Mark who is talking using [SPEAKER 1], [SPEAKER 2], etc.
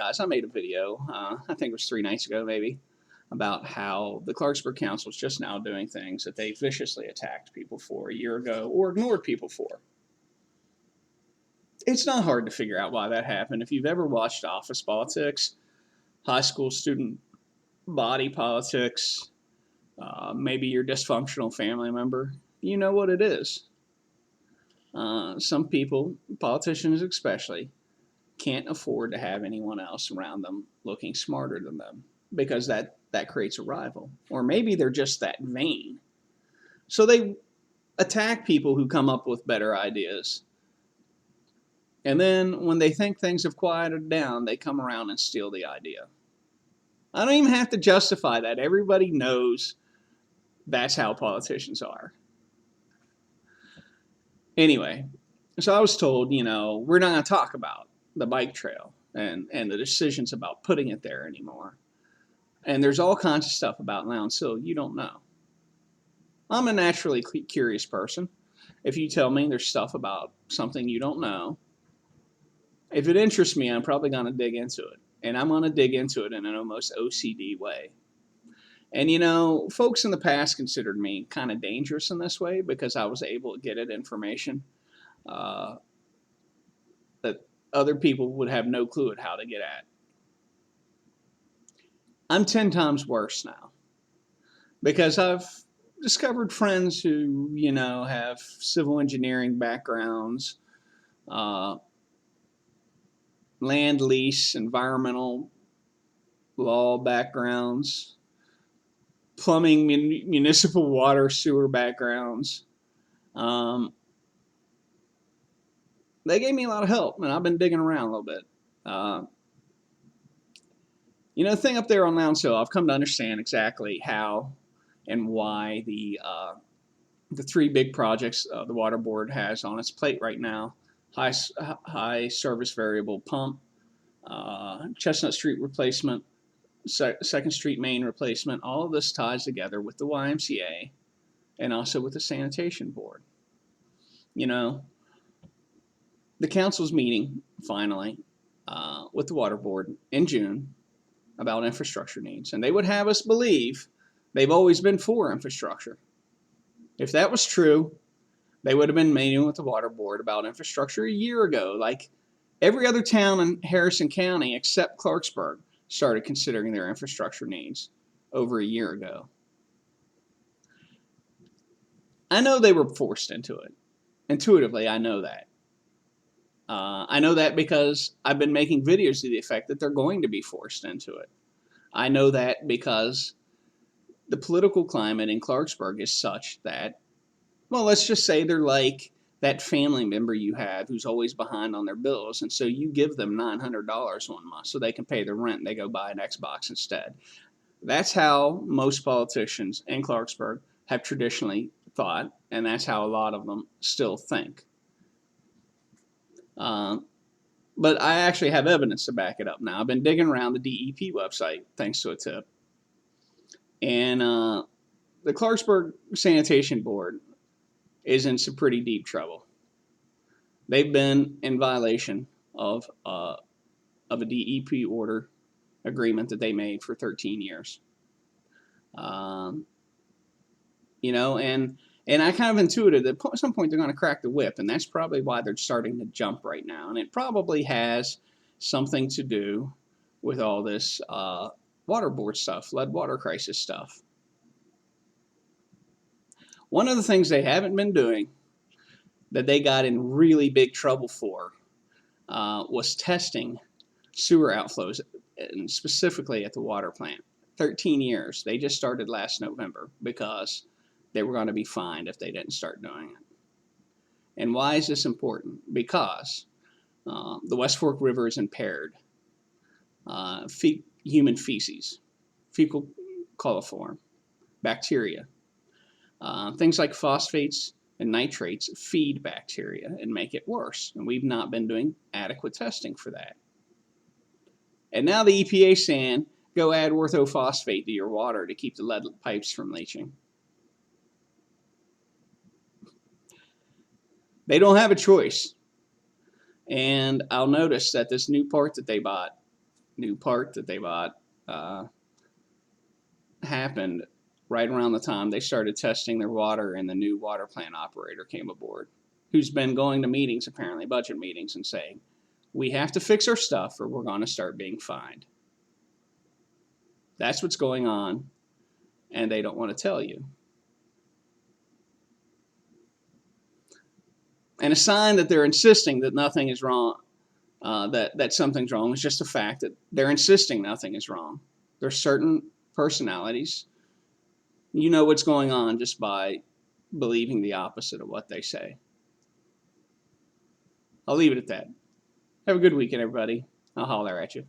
[SPEAKER 1] guys, I made a video, I think it was 3 nights ago maybe, about how the Clarksburg Council is just now doing things that they viciously attacked people for a year ago or ignored people for. It's not hard to figure out why that happened. If you've ever watched office politics, high school student body politics, maybe your dysfunctional family member, you know what it is. Some people, politicians especially, can't afford to have anyone else around them looking smarter than them because that creates a rival. Or maybe they're just that vain. So they attack people who come up with better ideas. And then when they think things have quieted down, they come around and steal the idea. I don't even have to justify that. Everybody knows that's how politicians are. Anyway, so I was told, we're not going to talk about the bike trail and the decisions about putting it there anymore. And there's all kinds of stuff about Lowndes Hill you don't know. I'm a naturally curious person. If you tell me there's stuff about something you don't know, if it interests me, I'm probably going to dig into it. And I'm going to dig into it in an almost OCD way. And folks in the past considered me kind of dangerous in this way because I was able to get at information that other people would have no clue at how to get at. I'm 10 times worse now because I've discovered friends who, have civil engineering backgrounds, land lease, environmental law backgrounds, plumbing, municipal water, sewer backgrounds. They gave me a lot of help, and I've been digging around a little bit. The thing up there on Lowndes Hill, I've come to understand exactly how and why the 3 big projects the water board has on its plate right now: high service variable pump, Chestnut Street replacement, Second Street main replacement. All of this ties together with the YMCA and also with the sanitation board. The council's meeting finally with the water board in June about infrastructure needs, and they would have us believe they've always been for infrastructure. If that was true, they would have been meeting with the water board about infrastructure a year ago, like every other town in Harrison County except Clarksburg started considering their infrastructure needs over a year ago. I know they were forced into it. Intuitively, I know that. I know that because I've been making videos to the effect that they're going to be forced into it. I know that because the political climate in Clarksburg is such that, well, let's just say they're like that family member you have who's always behind on their bills, and so you give them $900 one month so they can pay their rent and they go buy an Xbox instead. That's how most politicians in Clarksburg have traditionally thought, and that's how a lot of them still think. But I actually have evidence to back it up now. I've been digging around the DEP website thanks to a tip. And the Clarksburg Sanitation Board is in some pretty deep trouble. They've been in violation of a DEP order agreement that they made for 13 years. And I kind of intuited that at some point they're going to crack the whip, and that's probably why they're starting to jump right now. And it probably has something to do with all this water board stuff, lead water crisis stuff. One of the things they haven't been doing that they got in really big trouble for was testing sewer outflows, and specifically at the water plant. 13 years. They just started last November because they were going to be fined if they didn't start doing it. And why is this important? Because the West Fork River is impaired. Human feces, fecal coliform, bacteria, things like phosphates and nitrates feed bacteria and make it worse. And we've not been doing adequate testing for that. And now the EPA is saying, go add orthophosphate to your water to keep the lead pipes from leaching. They don't have a choice. And I'll notice that this new part that they bought new part that they bought happened right around the time they started testing their water, and the new water plant operator came aboard, who's been going to meetings, apparently budget meetings, and saying, we have to fix our stuff or we're going to start being fined. That's what's going on, and they don't want to tell you. And a sign that they're insisting that nothing is wrong, that something's wrong, is just the fact that they're insisting nothing is wrong. There's certain personalities, you know what's going on just by believing the opposite of what they say. I'll leave it at that. Have a good weekend, everybody. I'll holler at you.